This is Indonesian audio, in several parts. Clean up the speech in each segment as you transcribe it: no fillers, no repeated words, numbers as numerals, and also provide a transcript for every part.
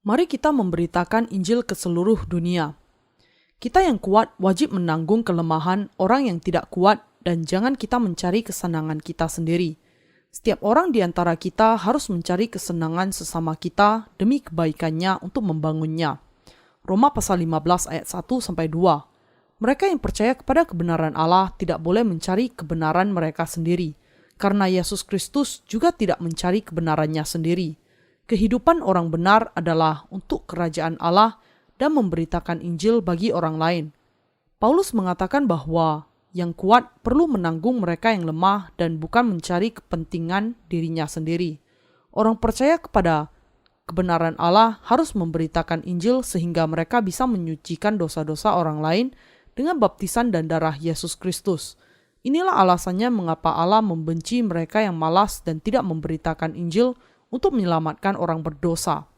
Mari kita memberitakan Injil ke seluruh dunia. Kita yang kuat wajib menanggung kelemahan orang yang tidak kuat dan jangan kita mencari kesenangan kita sendiri. Setiap orang di antara kita harus mencari kesenangan sesama kita demi kebaikannya untuk membangunnya. Roma pasal 15 ayat 1-2. Mereka yang percaya kepada kebenaran Allah tidak boleh mencari kebenaran mereka sendiri, karena Yesus Kristus juga tidak mencari kebenarannya sendiri. Kehidupan orang benar adalah untuk kerajaan Allah dan memberitakan Injil bagi orang lain. Paulus mengatakan bahwa yang kuat perlu menanggung mereka yang lemah dan bukan mencari kepentingan dirinya sendiri. Orang percaya kepada kebenaran Allah harus memberitakan Injil sehingga mereka bisa menyucikan dosa-dosa orang lain dengan baptisan dan darah Yesus Kristus. Inilah alasannya mengapa Allah membenci mereka yang malas dan tidak memberitakan Injil untuk menyelamatkan orang berdosa.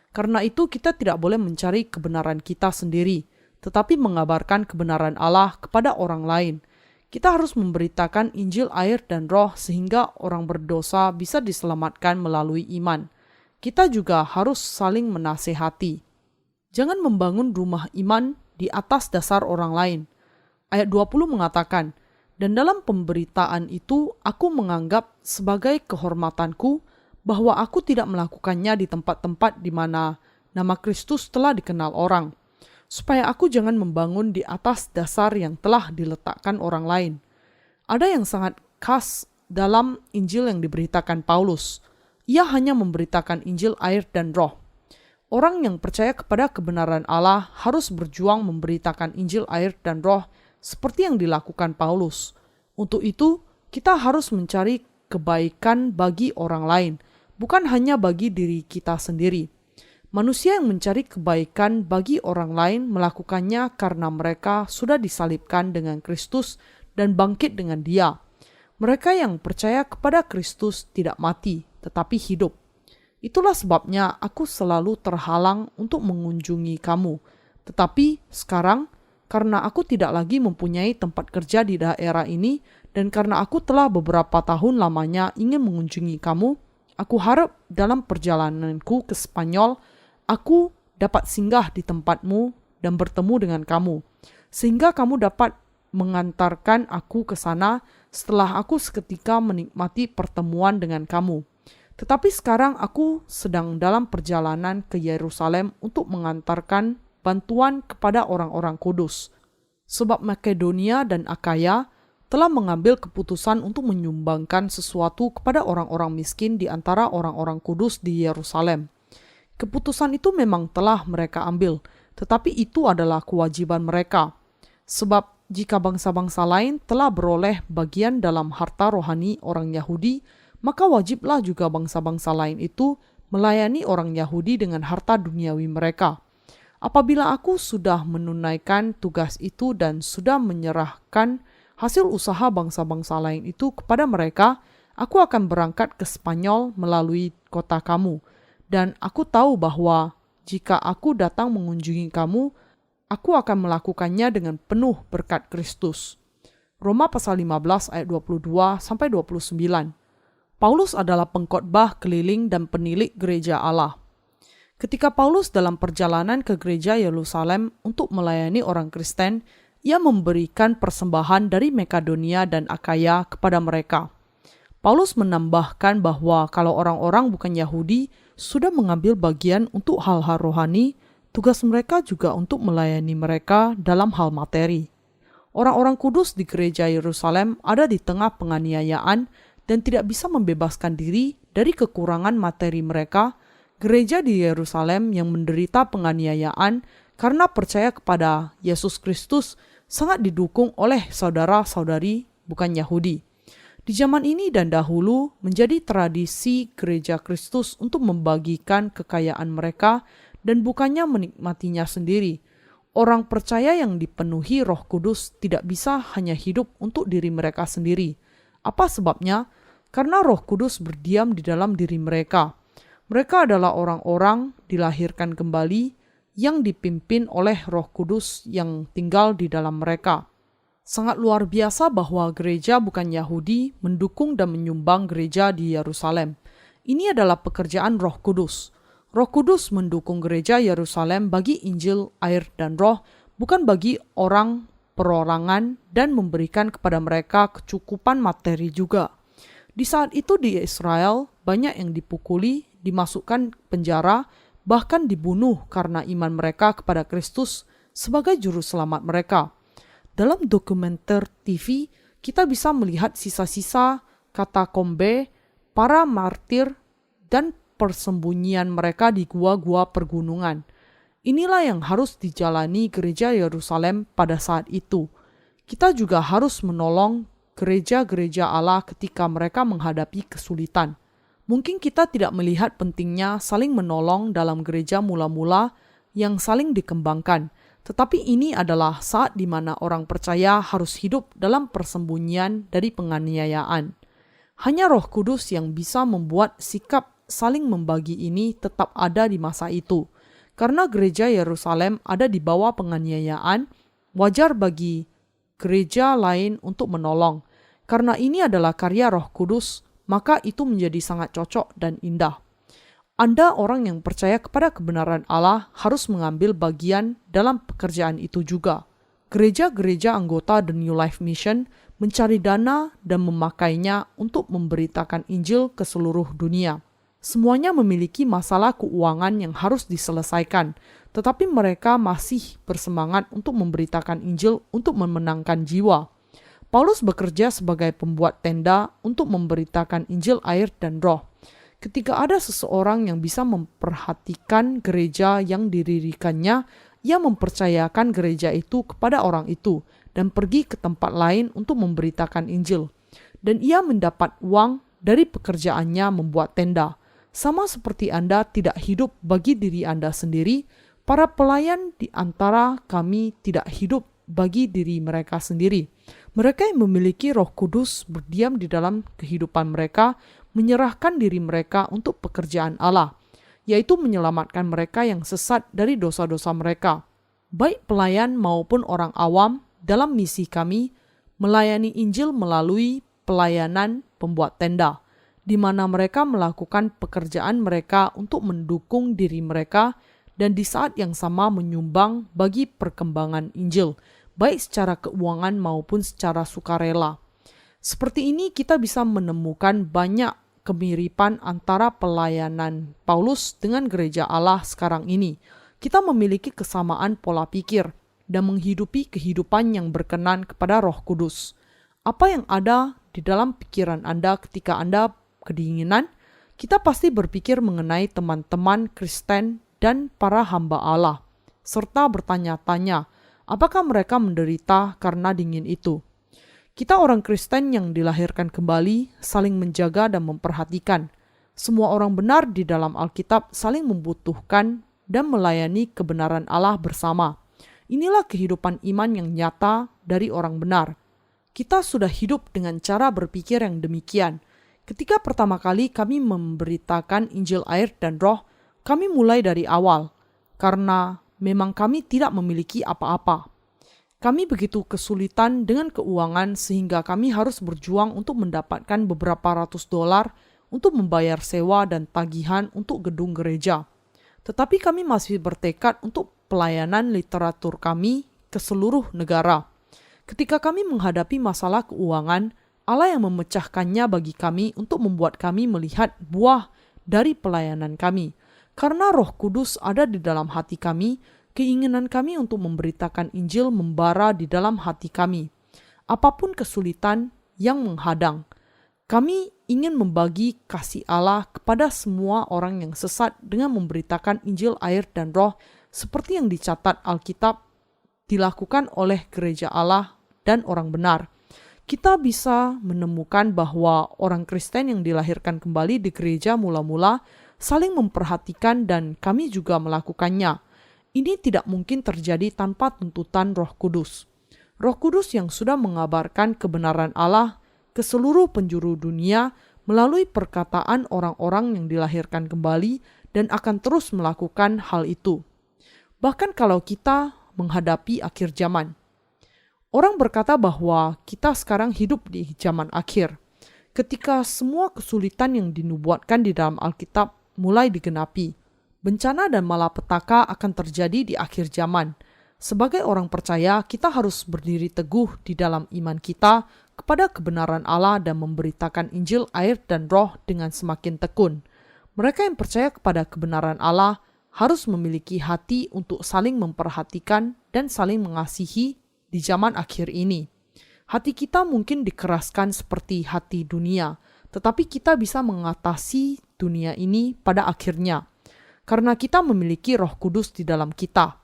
Karena itu kita tidak boleh mencari kebenaran kita sendiri, tetapi mengabarkan kebenaran Allah kepada orang lain. Kita harus memberitakan Injil air dan roh sehingga orang berdosa bisa diselamatkan melalui iman. Kita juga harus saling menasehati. Jangan membangun rumah iman di atas dasar orang lain. Ayat 20 mengatakan, dan dalam pemberitaan itu aku menganggap sebagai kehormatanku bahwa aku tidak melakukannya di tempat-tempat di mana nama Kristus telah dikenal orang, supaya aku jangan membangun di atas dasar yang telah diletakkan orang lain. Ada yang sangat khas dalam Injil yang diberitakan Paulus. Ia hanya memberitakan Injil air dan roh. Orang yang percaya kepada kebenaran Allah harus berjuang memberitakan Injil air dan roh seperti yang dilakukan Paulus. Untuk itu, kita harus mencari kebaikan bagi orang lain, bukan hanya bagi diri kita sendiri. Manusia yang mencari kebaikan bagi orang lain melakukannya karena mereka sudah disalibkan dengan Kristus dan bangkit dengan Dia. Mereka yang percaya kepada Kristus tidak mati, tetapi hidup. Itulah sebabnya aku selalu terhalang untuk mengunjungi kamu. Tetapi sekarang, karena aku tidak lagi mempunyai tempat kerja di daerah ini, dan karena aku telah beberapa tahun lamanya ingin mengunjungi kamu, aku harap dalam perjalananku ke Spanyol, aku dapat singgah di tempatmu dan bertemu dengan kamu, sehingga kamu dapat mengantarkan aku ke sana setelah aku seketika menikmati pertemuan dengan kamu. Tetapi sekarang aku sedang dalam perjalanan ke Yerusalem untuk mengantarkan bantuan kepada orang-orang kudus. Sebab Makedonia dan Akaya telah mengambil keputusan untuk menyumbangkan sesuatu kepada orang-orang miskin di antara orang-orang kudus di Yerusalem. Keputusan itu memang telah mereka ambil, tetapi itu adalah kewajiban mereka. Sebab jika bangsa-bangsa lain telah beroleh bagian dalam harta rohani orang Yahudi, maka wajiblah juga bangsa-bangsa lain itu melayani orang Yahudi dengan harta duniawi mereka. Apabila aku sudah menunaikan tugas itu dan sudah menyerahkan hasil usaha bangsa-bangsa lain itu kepada mereka, aku akan berangkat ke Spanyol melalui kota kamu. Dan aku tahu bahwa jika aku datang mengunjungi kamu, aku akan melakukannya dengan penuh berkat Kristus. Roma pasal 15 ayat 22-29. Paulus adalah pengkhotbah keliling dan penilik gereja Allah. Ketika Paulus dalam perjalanan ke gereja Yerusalem untuk melayani orang Kristen, ia memberikan persembahan dari Makedonia dan Akaya kepada mereka. Paulus menambahkan bahwa kalau orang-orang bukan Yahudi sudah mengambil bagian untuk hal-hal rohani, tugas mereka juga untuk melayani mereka dalam hal materi. Orang-orang kudus di gereja Yerusalem ada di tengah penganiayaan dan tidak bisa membebaskan diri dari kekurangan materi mereka. Gereja di Yerusalem yang menderita penganiayaan karena percaya kepada Yesus Kristus sangat didukung oleh saudara-saudari bukan Yahudi. Di zaman ini dan dahulu menjadi tradisi gereja Kristus untuk membagikan kekayaan mereka dan bukannya menikmatinya sendiri. Orang percaya yang dipenuhi Roh Kudus tidak bisa hanya hidup untuk diri mereka sendiri. Apa sebabnya? Karena Roh Kudus berdiam di dalam diri mereka. Mereka adalah orang-orang dilahirkan kembali yang dipimpin oleh Roh Kudus yang tinggal di dalam mereka. Sangat luar biasa bahwa gereja bukan Yahudi mendukung dan menyumbang gereja di Yerusalem. Ini adalah pekerjaan Roh Kudus. Roh Kudus mendukung gereja Yerusalem bagi Injil, air, dan Roh, bukan bagi orang perorangan dan memberikan kepada mereka kecukupan materi juga. Di saat itu di Israel, banyak yang dipukuli, dimasukkan penjara, bahkan dibunuh karena iman mereka kepada Kristus sebagai juru selamat mereka. Dalam dokumenter TV, kita bisa melihat sisa-sisa katakombe, para martir, dan persembunyian mereka di gua-gua pergunungan. Inilah yang harus dijalani gereja Yerusalem pada saat itu. Kita juga harus menolong gereja-gereja Allah ketika mereka menghadapi kesulitan. Mungkin kita tidak melihat pentingnya saling menolong dalam gereja mula-mula yang saling dikembangkan, tetapi ini adalah saat di mana orang percaya harus hidup dalam persembunyian dari penganiayaan. Hanya Roh Kudus yang bisa membuat sikap saling membagi ini tetap ada di masa itu. Karena gereja Yerusalem ada di bawah penganiayaan, wajar bagi gereja lain untuk menolong. Karena ini adalah karya Roh Kudus, maka itu menjadi sangat cocok dan indah. Anda orang yang percaya kepada kebenaran Allah harus mengambil bagian dalam pekerjaan itu juga. Gereja-gereja anggota The New Life Mission mencari dana dan memakainya untuk memberitakan Injil ke seluruh dunia. Semuanya memiliki masalah keuangan yang harus diselesaikan, tetapi mereka masih bersemangat untuk memberitakan Injil untuk memenangkan jiwa. Paulus bekerja sebagai pembuat tenda untuk memberitakan Injil, air, dan Roh. Ketika ada seseorang yang bisa memperhatikan gereja yang didirikannya, ia mempercayakan gereja itu kepada orang itu dan pergi ke tempat lain untuk memberitakan Injil. Dan ia mendapat uang dari pekerjaannya membuat tenda. Sama seperti Anda tidak hidup bagi diri Anda sendiri, para pelayan di antara kami tidak hidup bagi diri mereka sendiri. Mereka yang memiliki Roh Kudus berdiam di dalam kehidupan mereka, menyerahkan diri mereka untuk pekerjaan Allah, yaitu menyelamatkan mereka yang sesat dari dosa-dosa mereka. Baik pelayan maupun orang awam dalam misi kami melayani Injil melalui pelayanan pembuat tenda, di mana mereka melakukan pekerjaan mereka untuk mendukung diri mereka dan di saat yang sama menyumbang bagi perkembangan Injil, baik secara keuangan maupun secara sukarela. Seperti ini kita bisa menemukan banyak kemiripan antara pelayanan Paulus dengan gereja Allah sekarang ini. Kita memiliki kesamaan pola pikir dan menghidupi kehidupan yang berkenan kepada Roh Kudus. Apa yang ada di dalam pikiran Anda ketika Anda kedinginan? Kita pasti berpikir mengenai teman-teman Kristen dan para hamba Allah, serta bertanya-tanya, apakah mereka menderita karena dingin itu? Kita orang Kristen yang dilahirkan kembali saling menjaga dan memperhatikan. Semua orang benar di dalam Alkitab saling membutuhkan dan melayani kebenaran Allah bersama. Inilah kehidupan iman yang nyata dari orang benar. Kita sudah hidup dengan cara berpikir yang demikian. Ketika pertama kali kami memberitakan Injil, air, dan Roh, kami mulai dari awal, karena memang kami tidak memiliki apa-apa. Kami begitu kesulitan dengan keuangan sehingga kami harus berjuang untuk mendapatkan beberapa ratus dolar untuk membayar sewa dan tagihan untuk gedung gereja. Tetapi kami masih bertekad untuk pelayanan literatur kami ke seluruh negara. Ketika kami menghadapi masalah keuangan, Allah yang memecahkannya bagi kami untuk membuat kami melihat buah dari pelayanan kami. Karena Roh Kudus ada di dalam hati kami, keinginan kami untuk memberitakan Injil membara di dalam hati kami. Apapun kesulitan yang menghadang, kami ingin membagi kasih Allah kepada semua orang yang sesat dengan memberitakan Injil, air, dan Roh seperti yang dicatat Alkitab dilakukan oleh gereja Allah dan orang benar. Kita bisa menemukan bahwa orang Kristen yang dilahirkan kembali di gereja mula-mula saling memperhatikan dan kami juga melakukannya. Ini tidak mungkin terjadi tanpa tuntutan Roh Kudus. Roh Kudus yang sudah mengabarkan kebenaran Allah ke seluruh penjuru dunia melalui perkataan orang-orang yang dilahirkan kembali dan akan terus melakukan hal itu. Bahkan kalau kita menghadapi akhir zaman. Orang berkata bahwa kita sekarang hidup di zaman akhir, ketika semua kesulitan yang dinubuatkan di dalam Alkitab mulai digenapi. Bencana dan malapetaka akan terjadi di akhir zaman. Sebagai orang percaya, kita harus berdiri teguh di dalam iman kita kepada kebenaran Allah dan memberitakan Injil, air, dan Roh dengan semakin tekun. Mereka yang percaya kepada kebenaran Allah harus memiliki hati untuk saling memperhatikan dan saling mengasihi di zaman akhir ini. Hati kita mungkin dikeraskan seperti hati dunia, tetapi kita bisa mengatasi dunia ini pada akhirnya, karena kita memiliki Roh Kudus di dalam kita.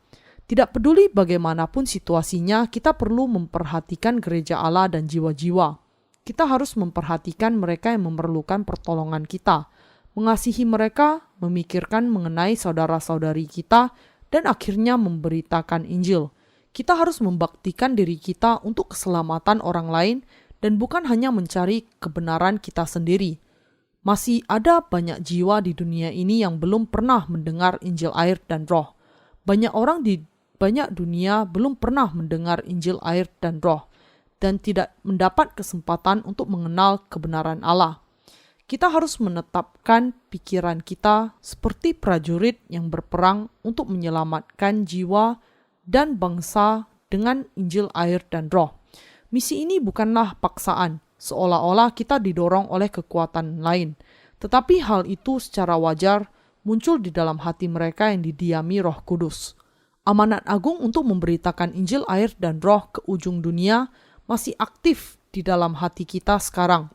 Tidak peduli bagaimanapun situasinya, kita perlu memperhatikan gereja Allah dan jiwa-jiwa. Kita harus memperhatikan mereka yang memerlukan pertolongan kita, mengasihi mereka, memikirkan mengenai saudara-saudari kita, dan akhirnya memberitakan Injil. Kita harus membaktikan diri kita untuk keselamatan orang lain dan bukan hanya mencari kebenaran kita sendiri. Masih ada banyak jiwa di dunia ini yang belum pernah mendengar Injil, air, dan Roh. Banyak orang di banyak dunia belum pernah mendengar Injil, air, dan Roh, dan tidak mendapat kesempatan untuk mengenal kebenaran Allah. Kita harus menetapkan pikiran kita seperti prajurit yang berperang untuk menyelamatkan jiwa dan bangsa dengan Injil, air, dan Roh. Misi ini bukanlah paksaan, seolah-olah kita didorong oleh kekuatan lain, tetapi hal itu secara wajar muncul di dalam hati mereka yang didiami Roh Kudus. Amanat agung untuk memberitakan Injil, air, dan Roh ke ujung dunia masih aktif di dalam hati kita sekarang.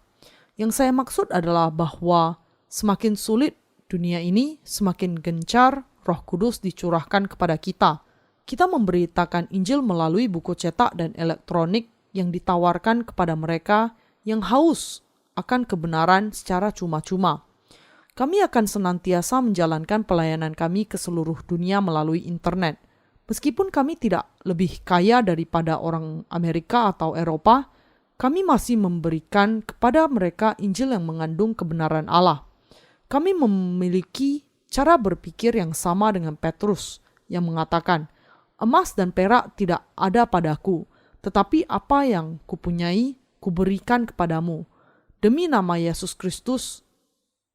Yang saya maksud adalah bahwa semakin sulit dunia ini, semakin gencar Roh Kudus dicurahkan kepada kita. Kita memberitakan Injil melalui buku cetak dan elektronik yang ditawarkan kepada mereka yang haus akan kebenaran secara cuma-cuma. Kami akan senantiasa menjalankan pelayanan kami ke seluruh dunia melalui internet. Meskipun kami tidak lebih kaya daripada orang Amerika atau Eropa, kami masih memberikan kepada mereka Injil yang mengandung kebenaran Allah. Kami memiliki cara berpikir yang sama dengan Petrus yang mengatakan, "Emas dan perak tidak ada padaku, tetapi apa yang kupunyai, kuberikan kepadamu. Demi nama Yesus Kristus,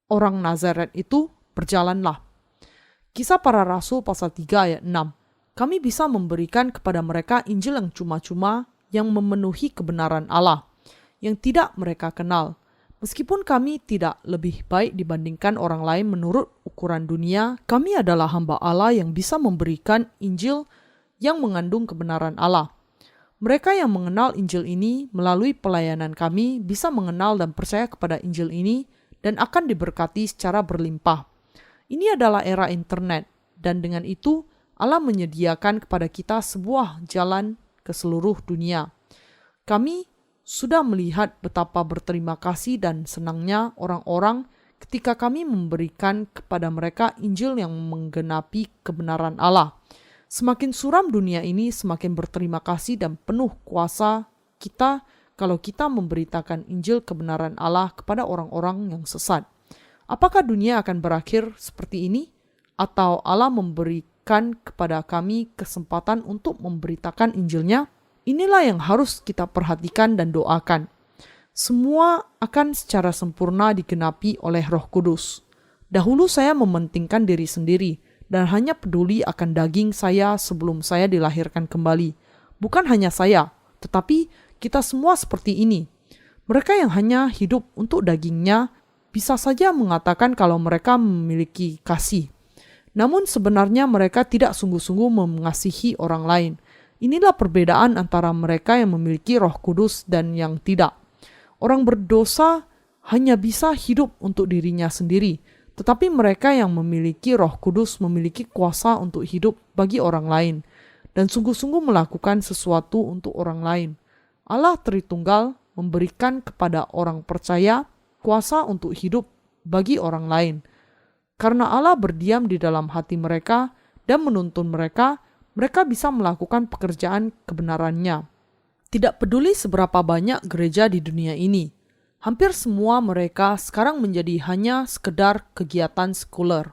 orang Nazaret itu, berjalanlah." Kisah Para Rasul pasal 3 ayat 6. Kami bisa memberikan kepada mereka Injil yang cuma-cuma yang memenuhi kebenaran Allah, yang tidak mereka kenal. Meskipun kami tidak lebih baik dibandingkan orang lain menurut ukuran dunia, kami adalah hamba Allah yang bisa memberikan Injil yang mengandung kebenaran Allah. Mereka yang mengenal Injil ini melalui pelayanan kami bisa mengenal dan percaya kepada Injil ini dan akan diberkati secara berlimpah. Ini adalah era internet, dan dengan itu Allah menyediakan kepada kita sebuah jalan ke seluruh dunia. Kami sudah melihat betapa berterima kasih dan senangnya orang-orang ketika kami memberikan kepada mereka Injil yang menggenapi kebenaran Allah. Semakin suram dunia ini, semakin berterima kasih dan penuh kuasa kita kalau kita memberitakan Injil kebenaran Allah kepada orang-orang yang sesat. Apakah dunia akan berakhir seperti ini? Atau Allah memberikan kepada kami kesempatan untuk memberitakan Injilnya? Inilah yang harus kita perhatikan dan doakan. Semua akan secara sempurna digenapi oleh Roh Kudus. Dahulu saya mementingkan diri sendiri dan hanya peduli akan daging saya sebelum saya dilahirkan kembali. Bukan hanya saya, tetapi kita semua seperti ini. Mereka yang hanya hidup untuk dagingnya bisa saja mengatakan kalau mereka memiliki kasih. Namun sebenarnya mereka tidak sungguh-sungguh mengasihi orang lain. Inilah perbedaan antara mereka yang memiliki Roh Kudus dan yang tidak. Orang berdosa hanya bisa hidup untuk dirinya sendiri, tetapi mereka yang memiliki Roh Kudus memiliki kuasa untuk hidup bagi orang lain dan sungguh-sungguh melakukan sesuatu untuk orang lain. Allah Tritunggal memberikan kepada orang percaya kuasa untuk hidup bagi orang lain. Karena Allah berdiam di dalam hati mereka dan menuntun mereka, mereka bisa melakukan pekerjaan kebenarannya. Tidak peduli seberapa banyak gereja di dunia ini, hampir semua mereka sekarang menjadi hanya sekedar kegiatan sekuler.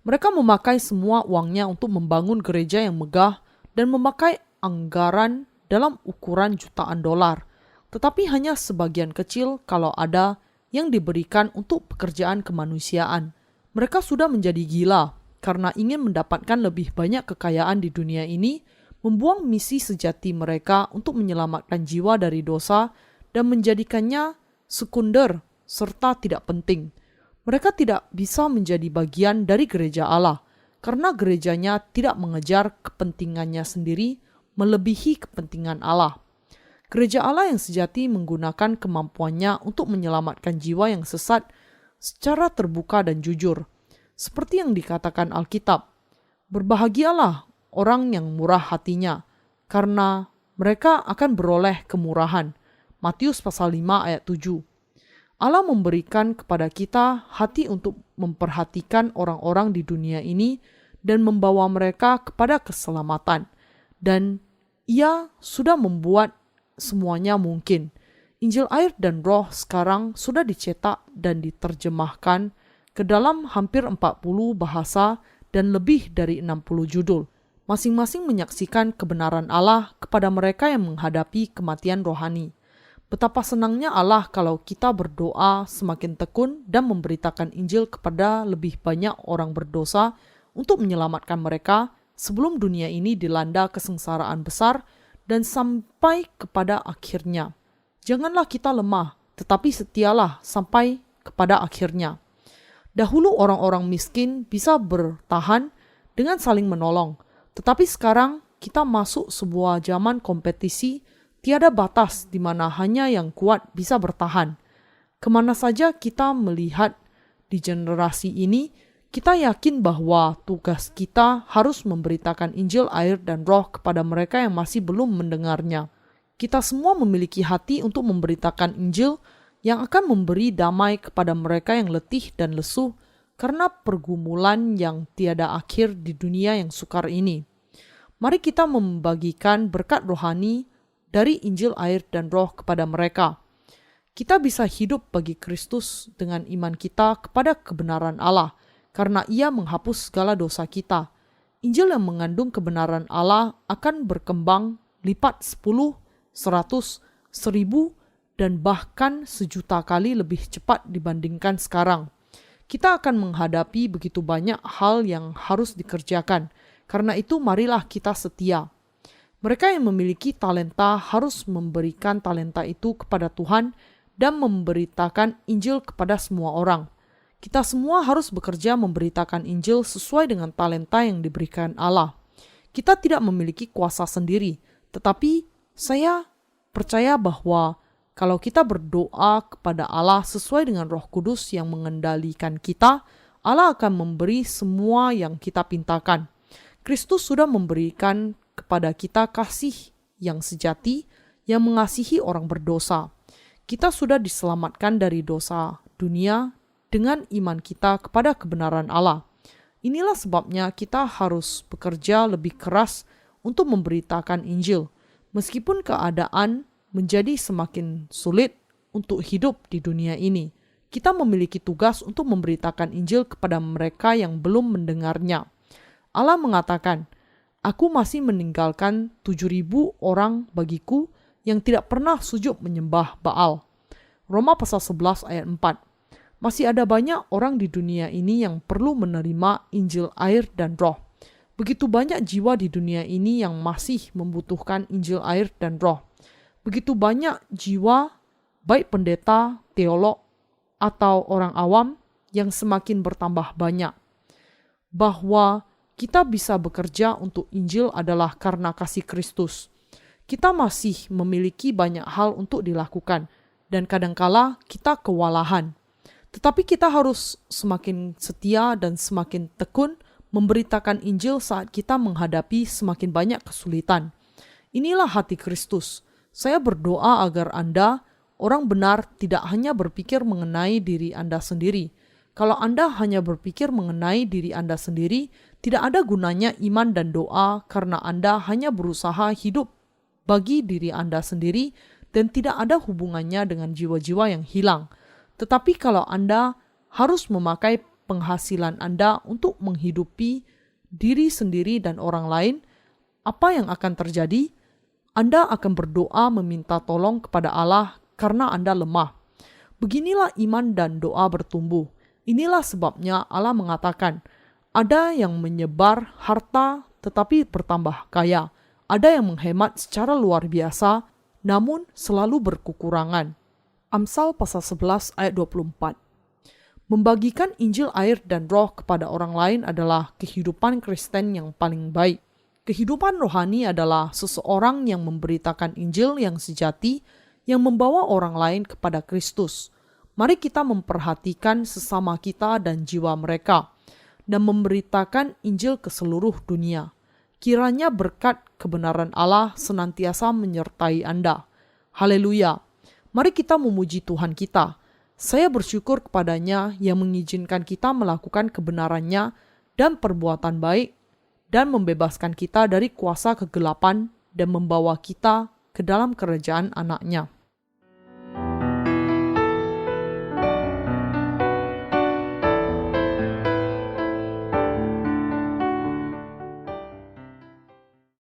Mereka memakai semua uangnya untuk membangun gereja yang megah dan memakai anggaran dalam ukuran jutaan dolar, tetapi hanya sebagian kecil kalau ada yang diberikan untuk pekerjaan kemanusiaan. Mereka sudah menjadi gila. karena ingin mendapatkan lebih banyak kekayaan di dunia ini, membuang misi sejati mereka untuk menyelamatkan jiwa dari dosa dan menjadikannya sekunder serta tidak penting. Mereka tidak bisa menjadi bagian dari gereja Allah karena gerejanya tidak mengejar kepentingannya sendiri melebihi kepentingan Allah. Gereja Allah yang sejati menggunakan kemampuannya untuk menyelamatkan jiwa yang sesat secara terbuka dan jujur. Seperti yang dikatakan Alkitab, berbahagialah orang yang murah hatinya, karena mereka akan beroleh kemurahan. Matius pasal 5 ayat 7. Allah memberikan kepada kita hati untuk memperhatikan orang-orang di dunia ini dan membawa mereka kepada keselamatan. Dan Ia sudah membuat semuanya mungkin. Injil air dan roh sekarang sudah dicetak dan diterjemahkan ke dalam hampir 40 bahasa dan lebih dari 60 judul. Masing-masing menyaksikan kebenaran Allah kepada mereka yang menghadapi kematian rohani. Betapa senangnya Allah kalau kita berdoa semakin tekun dan memberitakan Injil kepada lebih banyak orang berdosa untuk menyelamatkan mereka sebelum dunia ini dilanda kesengsaraan besar dan sampai kepada akhirnya. Janganlah kita lemah, tetapi setialah sampai kepada akhirnya. Dahulu orang-orang miskin bisa bertahan dengan saling menolong, tetapi sekarang kita masuk sebuah zaman kompetisi tiada batas di mana hanya yang kuat bisa bertahan. Kemana saja kita melihat di generasi ini, kita yakin bahwa tugas kita harus memberitakan Injil air dan roh kepada mereka yang masih belum mendengarnya. Kita semua memiliki hati untuk memberitakan Injil yang akan memberi damai kepada mereka yang letih dan lesu karena pergumulan yang tiada akhir di dunia yang sukar ini. Mari kita membagikan berkat rohani dari Injil air dan roh kepada mereka. Kita bisa hidup bagi Kristus dengan iman kita kepada kebenaran Allah, karena Ia menghapus segala dosa kita. Injil yang mengandung kebenaran Allah akan berkembang lipat 10, 100, 1000, dan bahkan 1.000.000 kali lebih cepat dibandingkan sekarang. Kita akan menghadapi begitu banyak hal yang harus dikerjakan. Karena itu marilah kita setia. Mereka yang memiliki talenta harus memberikan talenta itu kepada Tuhan dan memberitakan Injil kepada semua orang. Kita semua harus bekerja memberitakan Injil sesuai dengan talenta yang diberikan Allah. Kita tidak memiliki kuasa sendiri, tetapi saya percaya bahwa kalau kita berdoa kepada Allah sesuai dengan Roh Kudus yang mengendalikan kita, Allah akan memberi semua yang kita pintakan. Kristus sudah memberikan kepada kita kasih yang sejati yang mengasihi orang berdosa. Kita sudah diselamatkan dari dosa dunia dengan iman kita kepada kebenaran Allah. Inilah sebabnya kita harus bekerja lebih keras untuk memberitakan Injil, meskipun keadaan menjadi semakin sulit untuk hidup di dunia ini. Kita memiliki tugas untuk memberitakan Injil kepada mereka yang belum mendengarnya. Allah mengatakan, Aku masih meninggalkan 7.000 orang bagiku yang tidak pernah sujud menyembah Baal. Roma pasal 11 ayat 4. Masih ada banyak orang di dunia ini yang perlu menerima Injil air dan roh. Begitu banyak jiwa di dunia ini yang masih membutuhkan Injil air dan roh. Begitu banyak jiwa, baik pendeta, teolog, atau orang awam yang semakin bertambah banyak. Bahwa kita bisa bekerja untuk Injil adalah karena kasih Kristus. Kita masih memiliki banyak hal untuk dilakukan, dan kadangkala kita kewalahan. Tetapi kita harus semakin setia dan semakin tekun memberitakan Injil saat kita menghadapi semakin banyak kesulitan. Inilah hati Kristus. Saya berdoa agar Anda, orang benar, tidak hanya berpikir mengenai diri Anda sendiri. Kalau Anda hanya berpikir mengenai diri Anda sendiri, tidak ada gunanya iman dan doa karena Anda hanya berusaha hidup bagi diri Anda sendiri dan tidak ada hubungannya dengan jiwa-jiwa yang hilang. Tetapi kalau Anda harus memakai penghasilan Anda untuk menghidupi diri sendiri dan orang lain, apa yang akan terjadi? Anda akan berdoa meminta tolong kepada Allah karena Anda lemah. Beginilah iman dan doa bertumbuh. Inilah sebabnya Allah mengatakan, Ada yang menyebar harta tetapi bertambah kaya. Ada yang menghemat secara luar biasa namun selalu berkekurangan. Amsal pasal 11 ayat 24. Membagikan Injil air dan roh kepada orang lain adalah kehidupan Kristen yang paling baik. Kehidupan rohani adalah seseorang yang memberitakan Injil yang sejati yang membawa orang lain kepada Kristus. Mari kita memperhatikan sesama kita dan jiwa mereka dan memberitakan Injil ke seluruh dunia. Kiranya berkat kebenaran Allah senantiasa menyertai Anda. Haleluya. Mari kita memuji Tuhan kita. Saya bersyukur kepada-Nya yang mengizinkan kita melakukan kebenaran-Nya dan perbuatan baik dan membebaskan kita dari kuasa kegelapan dan membawa kita ke dalam kerajaan anak-Nya.